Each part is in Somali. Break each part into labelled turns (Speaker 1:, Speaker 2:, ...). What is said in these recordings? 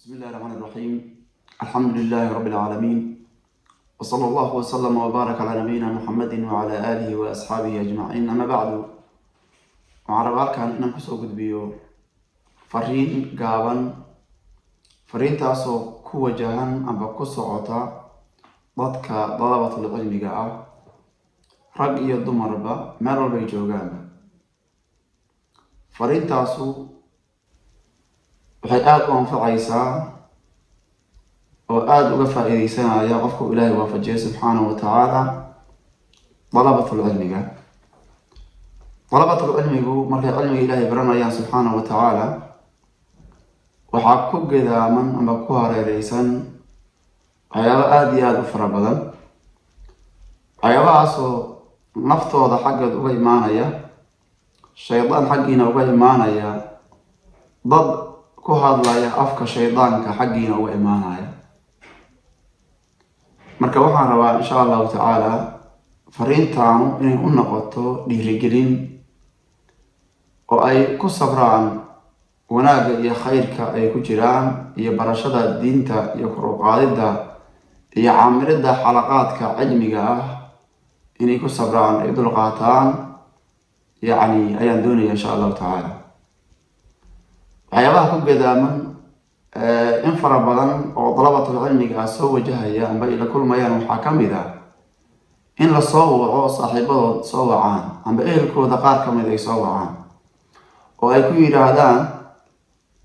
Speaker 1: بسم الله الرحمن الرحيم. الحمد لله رب العالمين، وصلى الله وسلم وبارك على نبينا محمد وعلى آله وأصحابه أجمعين. أما بعد، وعربالكان إنان كسو قدبيو فرين قابا فرين تاسو كو وجهان أما كسو عطا ضدك ضلبة العلم قاعة رق يدوم ربا مارو بيجوغان فرين تاسو waxay aad u anfacaysaa oo aad uga faa'iideysanaya qofku Ilaahay waafajiyo subxaanahu wa ta'ala dalabatul cilmiga. Dalabatul cilmigu markay cilmiga Ilaahay baranayaan subxaanahu wa ta'ala waxaa ku gedaaman ama ku hareereysan waxyaabo aad iyo aad u fara badan, waxyaabahaasoo naftooda xaggeed uga imaanaya, shaydaan xaggiina uga imaanaya, dad ku hadlaya afka shaydaanka xaggiina uga imaanaya. Marka waxaan rabaa insha allahu tacaala fariintaanu inay u noqoto dhiirigelin oo ay ku sabraan wanaagga iyo khayrka ay ku jiraan iyo barashada diinta iyo kor u qaadidda iyo caamiridda xalaqaadka cilmiga ah inay ku sabraan ay dulqaataan ayaan doonaya insha allahu tacaala. waxyaabaha ku gedaaman in fara badan oo dalabatul cilmiga soo wajahaya amba ila kulmayaan waxaa ka mid ah in la soo waco saaxiibadood soo wacaan amba ehelkooda qaar ka mid ay soo wacaan oo ay ku yidhaahdaan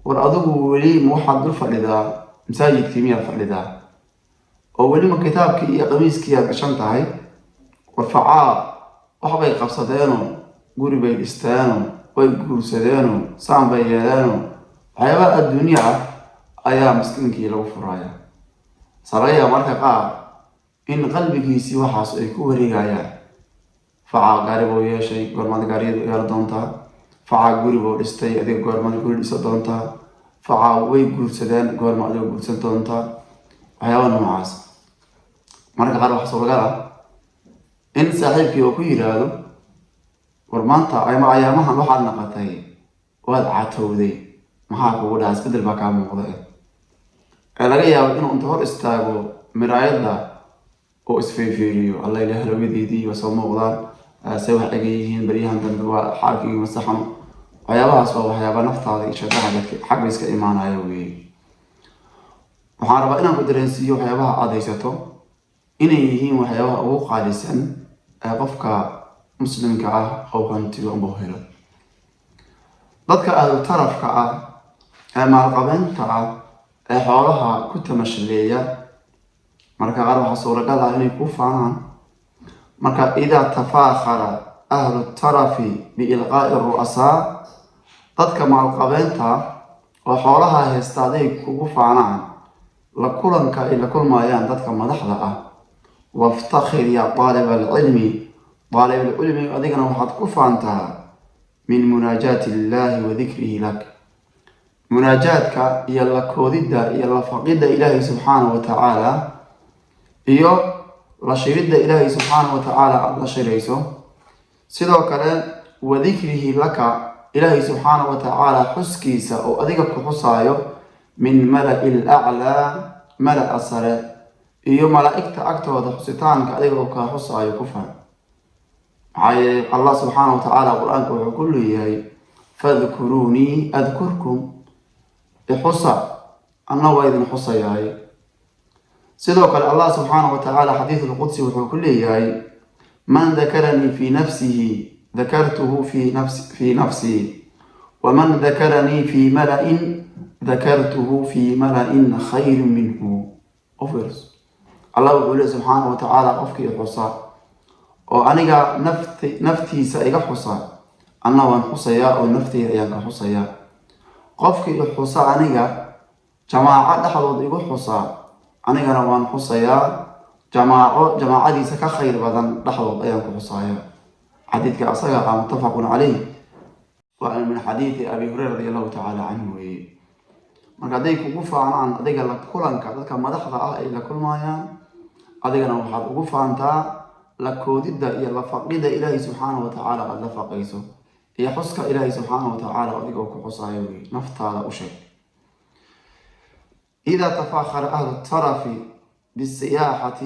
Speaker 1: war adigu weli ma waxaad dul fadhidaa masaajidkii miyaad fadhidaa oo weli ma kitaabkii iyo qamiiskii aad gashan tahay, war facaa waxbay qabsadeeno guri bay dhisteeno way guursadeeno saan bay yeeleeno waxyaabaha adduunya ah ayaa miskiinkii lagu furaya. saraya marka qaar in qalbigiisii waxaas ay ku wareegayaan. facaa gaari buu yeeshay, goormaad gaariyada gaari doontaa? facaa guri buu dhistay, adiga goormaad guri dhisa doontaa? facaa way guursadeen, goorma adiga guursan doontaa? waxyaaba noocaas. marka qaar waxaa suuragal ah in saaxiibkii uu ku yidhaahdo war maanta ama ayaamahan waxaad naqatay waad catowday, maxaa kugu dhaca? isbedel baa kaa muuqda. laga yaabo inuu inta hor istaago miraayadda oo isfeefeeriyo, alla ilaah halawadeedii waa soo muuqdaan, se wax ega yihiin baryahan dambe waa xaalkii masaxano. waxyaabahaas waa waxyaaba naftaada iyo shaydaanka xagga iska imaanaya weeye. waxaan rabaa inaan ku dareensiiyo waxyaabaha aad haysato inay yihiin waxyaabaha ugu qaalisan ee qofka muslimka ah oo hantiyo amba helo. dadka ahlu tarafka ah ee maalqabeenta ah ee xoolaha ku tamashaleeya marka qaar waxaa suuragal ah inay ku faanaan. marka idaa tafaakhara ahlu tarafi biilqaa'i ru'asaa, dadka maalqabeenta oo xoolaha haysta aday kugu faanaan la kulanka ay la kulmayaan dadka madaxda ah. waftakhir ya taaliba alcilmi, طالب العلم أدينا وحد كفانتها من مناجاة الله وذكره لك. مناجاتك يلا كوديدا يلا فقيدا إلهي سبحانه وتعالى إيو لشريد إلهي سبحانه وتعالى الله شريسه سيدو كلا وذكره لك إلهي سبحانه وتعالى حسكيسا أو أديك حصايو من ملأ الأعلى ملأ الصلاة إيو ملائكة أكتو حسيتانك أديك حصايو كفان. الله سبحانه وتعالى القرآن كله يهي فاذكروني أذكركم. حصى أنه وإذن حصى يهي سيدوك الله سبحانه وتعالى حديث القدس وكله يهي من ذكرني في نفسه ذكرته في نفسي ومن ذكرني في ملأ ذكرته في ملأ خير منه. أفرس الله يقول سبحانه وتعالى أفكي حصى oo aniga naftiisa iga xusa anna waan xusayaa oo nafteyda ayaan ka xusayaa. qofkii xusa aniga jamaaco dhexdood igu xusa anigana waan xusayaa jamaacadiisa ka khayr badan dhexdood ayaan ku xusayaa. xadiidka asaga ah muttafaqun calayh waa min xadiidi abi hurayra radiyallahu ta'ala anhu. marka hadday kugu faanaan adiga la kulanka dadka madaxda ah ay la kulmayaan, adigana waxaad ugu faantaa la koodida iyo la faqida Ilaahay subhanahu wa ta'ala aad la faqayso iyo xuska Ilaahay subhanahu wa ta'ala adiga ku xusaayo naftaada u sheeg. إذا تفاخر أهل الطرف بالسياحة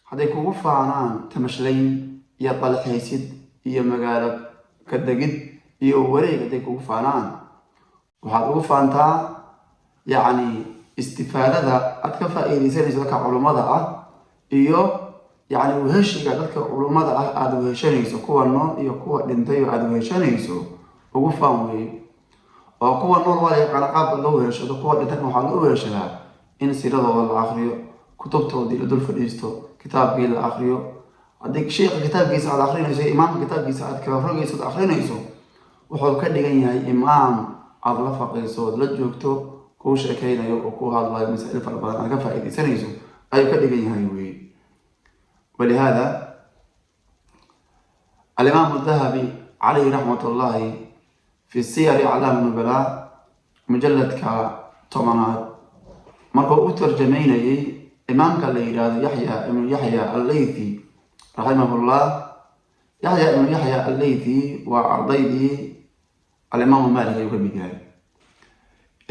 Speaker 1: hadday kugu faanaan tamashleyn iyo dalxiisid iyo magaalo ka degid iyo wareeg hadday kugu faanaan waxaad ugu faantaa yacni istifaadada aad ka faa'iidaysanayso dadka culummada ah iyo yacni weheshiga dadka culummada ah aada weheshanayso kuwa nool iyo kuwa dhintay oo aada weheshanayso ugu faan weeye oo kuwa nool waa la yaqaana qaabka loo weheshado kuwa dhintayna waxaa loo weheshadaa in siradooda la akriyo kutubtoodii la dul fadhiisto kitaabkii la akriyo haddii sheekha kitaabkiisa aad akrinayso imaamka kitaabkiisa aad kala rogayso aad akrinayso wuxuu ka dhigan yahay imaam aada la faqayso ood la joogto kuu sheekaynayo oo ku hadlayo masaa'il fara badan aad ka faa'iidaysanayso ayuu ka dhigan yahay weeye ولهذا الإمام الذهبي عليه رحمة الله في سير أعلام النبلاء مجلد كطمانات مركو ترجميني إمام كالليلاد يحيى ابن يحيى الليثي رحمه الله يحيى ابن يحيى الليثي وعرضيدي الإمام مالك يكبي جاي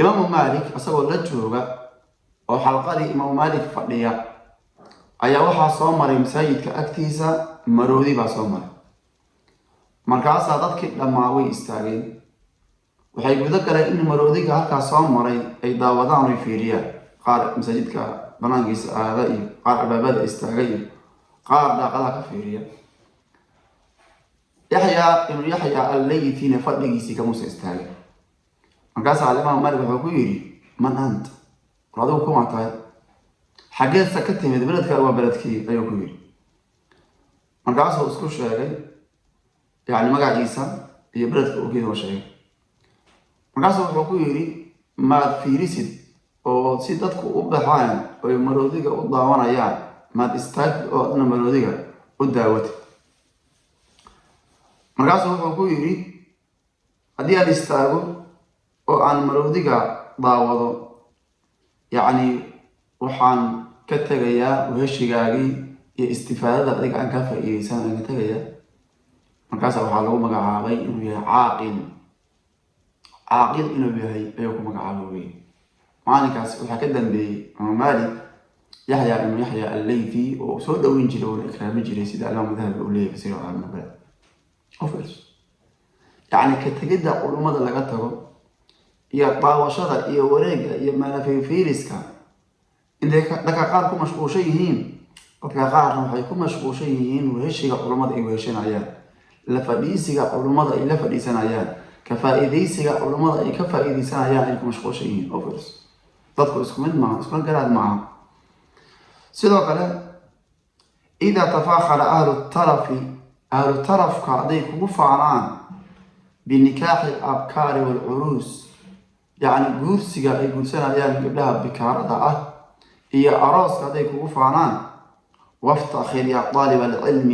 Speaker 1: إمام مالك أصبح لجوغا وحلقة إمام مالك فقليا أيا وحا صومر مساجد كأكتيسا مرودي با صومر مركاسا ضدك لما وي استاغين وحي بذكر إن مرودي هكا صومري أي داودان ويفيريا قال مساجد بنانجيس آذائي قال عبابات استاغي قال داقلا كفيريا يحيى الليثي نفدغيسي كموسى استاغي مركاسا على الإمام مالك وحكو يري من أنت؟ رادو كما تاي حاجات سكتي من بلدك أو بلدك أيوة كبير مركاسه اسكو شيء يعني مقع عيسى هي بلدك وكذا وشيء مركاسه وحكو يري ما في رسد أو سيدتك وبحان أو مروديك وضاوانا يعني ما تستاك أو أنا مروديك وداوتي مركاسه وحكو يري هدي الاستاغو أو عن مروديك ضاوضو يعني waxaan ka tagayaa weheshigaagii iyo istifaadada adiga aan ka faa'iideysan aan ka tagayaa markaas waxaa lagu magacaabay inuu yahay caaqil inuu yahay ayuu ku magacaabay maalinkaas waxaa ka dambeeyay Imaam Maalik Yahya ibn Yahya al-Laythi oo soo dhaweyn jiray oo ikraami jiray sida Imaam Dahabi uu leeyahay sida Al-Mubala ofis yani ka tagida culimada laga tago iyo daawashada iyo wareega iyo maalafiiriska dadka qaar ku mashquulshan yihiin dadka qaarna waxay ku mashquulshan yihiin weheshiga culimada ay weheshanayaan la fadhiisiga culimada ay la fadhiisanayaan ka faa'iideysiga culimada ay ka faa'iideysanayaan ay ku mashquulshan yihiin ofis dadku isku mid maaha isku garaad maaha sidoo kale إذا تفاخر أهل الطرف كعدي كوفعان بنكاح الأبكار والعروس يعني جورسيا أي جورسنا يعني قبلها بكارة هي أراس كذا كوفعان وافتخر يا طالب العلم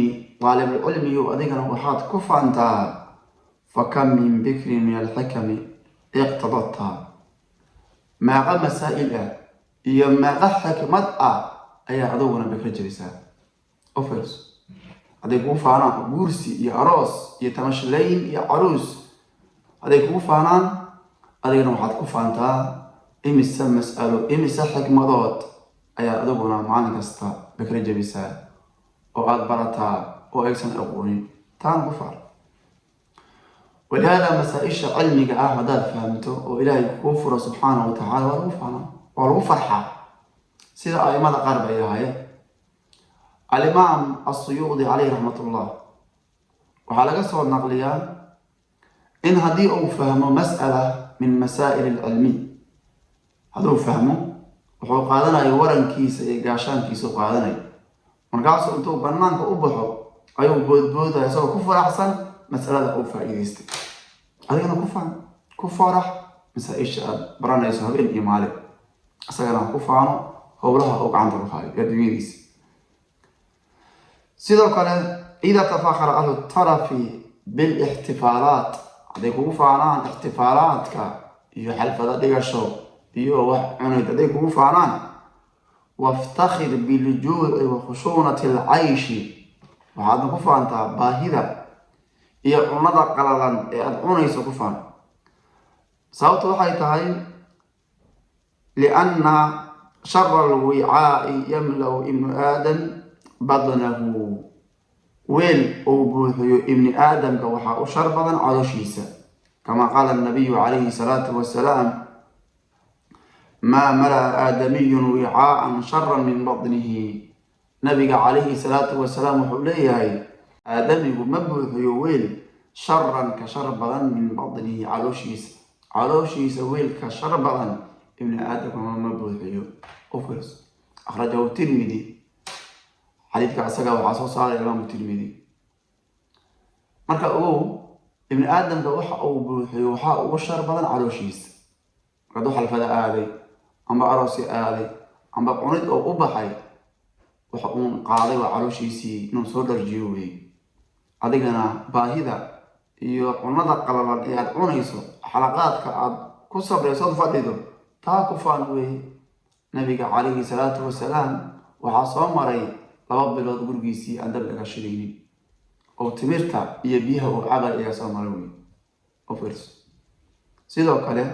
Speaker 1: يؤذيك وحات كفانتا فكم من بكر من الحكم اقتضتها ما قد مسائل يما غحك مدأ أي عدونا بكر جلسات أوفرس هذا كوفعان جورسي يا أراس يتمشلين يا عروس هذا كوفعان هذا وحات كفانتا إمس مسألة إمس حكمات ayaa adaguna maalin kasta bakra jabisaa oo aad barataa oo aysan aqoonin taan ku far walaala masaa'isha cilmiga ah hadaad fahamto oo ilaahay kuu furo subxaanahu wa tacaala waa lagu farxaa sida aimada qaar bay ahaayeen alimaam as-Suyuudi calayhi raxmatullah waxaa laga soo naqliyaa in haddii uu fahmo mas'ala min masaa'il alcilmi hadduu fahmo wuxuu qaadanayo warankiisa iyo gaashaankiisa u qaadanayo markaasuu intuu banaanka u baxo ayuu boodboodaya isagoo ku faraxsan mas'alada uu faa'iidaystay adigana ku farax masaa'isha aad baranayso habeen iyo maalin isagana ku faano howlaha uu gacanta ku hayo adduunyadiisa sidoo kale إذا تفاخر أهل الطرف بالاحتفالات hadday kugu faanaan ixtifaalaadka iyo xalfada dhigasho iyo wax cunid hadday kugu faanaan waftakhir biljuuci wa khushuunati alcayshi waxaadna ku faantaa baahida iyo cunada qalalan ee aada cunayso ku faan sababtu waxay tahay لأن شر الوعاء يملأ ابن آدم بطنه. ويل أو بوحيو ابن آدم كوحا شربا على شيسا، كما قال النبي عليه الصلاة والسلام: ما ملأ آدمي وعاء شرا من بطنه. نبي عليه الصلاة والسلام حليه آدمي مبوحيو ويل شرا كشربا من بطنه على شيسا ويل كشربا ابن آدم مبوحيو. أفرس أخرجه الترمذي، حديث كعسكا وعصو صار الإمام الترمذي. marka ibn aadamka waxa uu buuxiyo waxa uu sharbadan calooshiisa. marka waxa la fada aaday amba aroosi aaday amba cunid oo u baxay waxa uu qaaday waa calooshiisii inuu soo dharjiyo weey. adigana baahida iyo cunada qalalan ee aad cunayso xalaqaadka aad ku sabrayso fadhido taa ku faan weey. nabiga calayhi salaatu wasalaam waxaa soo maray 2 bilood gurigiisii aan dab laga shidaynin oo timirta iyo biyaha oo cabal iyo soo maray. ofers sidoo kale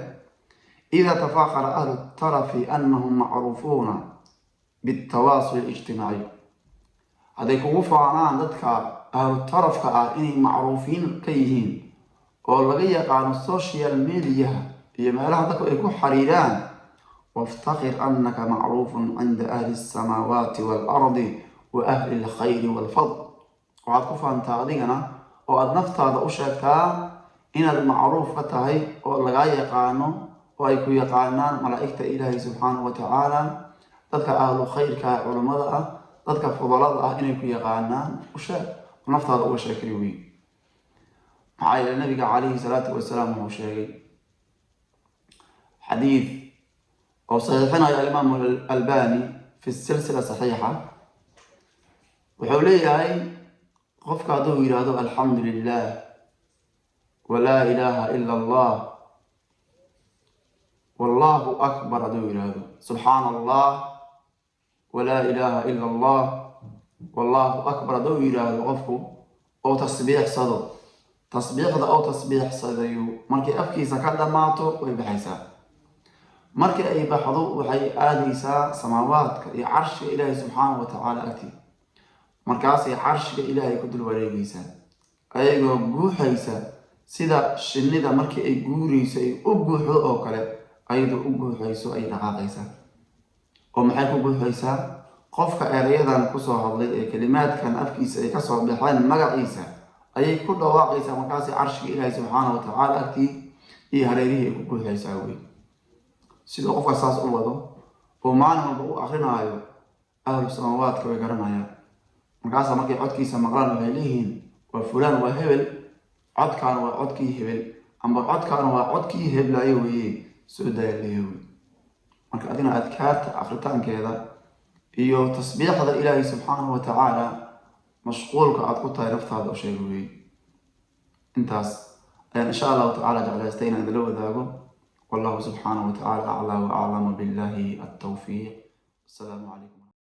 Speaker 1: إذا تفاخر أهل الطرف أنهم معروفون بالتواصل الاجتماعي. هذا يكون فعلا ذاتك أهل الطرف كأني معروفين كيهين ولغيق عن السوشيال ميديا يما لها ذاك يكون حريران. وافتخر أنك معروف عند أهل السماوات والأرض وأهل الخير والفضل. وعطف أن تعدينا وأدنفت هذا أشيكا إن المعروف كتاهي ولغيق عنه وأيكو يقعنان ملائكة إلهي سبحانه وتعالى ذاتك أهل خير كعلماء ذاتك فضلاء إنكو يقعنان وشاك ونفت هذا أشيك ريوي. معايا النبي عليه الصلاة والسلام هو شيء حديث أو صحيحنا يا الإمام الألباني في السلسلة صحيحة وحولي هاي قفك هذا يرادو الحمد لله ولا إله إلا الله والله أكبر هذا يرادو سبحان الله ولا إله إلا الله والله أكبر هذا يرادو قفك أو تصبيح صدو تصبيح أو تصبيح صدو مركي أفكي سكاد ماتو ويبحيسا markii ay baxdo waxay aadaysaa samaawaadka iyo carshiga Ilaahay subhanahu wa ta'ala agtii. markaas ay carshiga Ilaahay ku dul wareegaysaa ayagoo guuxaysa sida shinnida markii ay guurayso ay u guuxdo oo kale ayadoo u guuxayso ay dhaqaaqaysaa. oo maxay ku guuxaysaa? qofka erayadan ku soo hadlay ee kalimaadkan afkiisa ay ka soo baxaan magaciisa ayay ku dhawaaqaysaa. markaas ay carshiga Ilaahay subhanahu wa ta'ala agtii iyo hareerihii ku guuxaysaa weey. sidoo qofka saas u wado oo maalin walba u akhrinayo ahlu samaawaadka way garanayaan. markaas markay codkiisa maqlaan waxay leeyihiin waa fulaan waa hebel, codkaan waa codkii hebel amba codkaan waa codkii heblaayo weeye soo daayay. marka adina adkaarta akhritaankeeda iyo tasbiixda Ilaahay subhanahu wa ta'ala mashquulka aad ku tahay naftaada oo sheego weeye. intaas ayaan insha Allah ta'ala jeclaystay inaan la wadaago. والله سبحانه وتعالى أعلى وأعلم بالله التوفيق. السلام عليكم.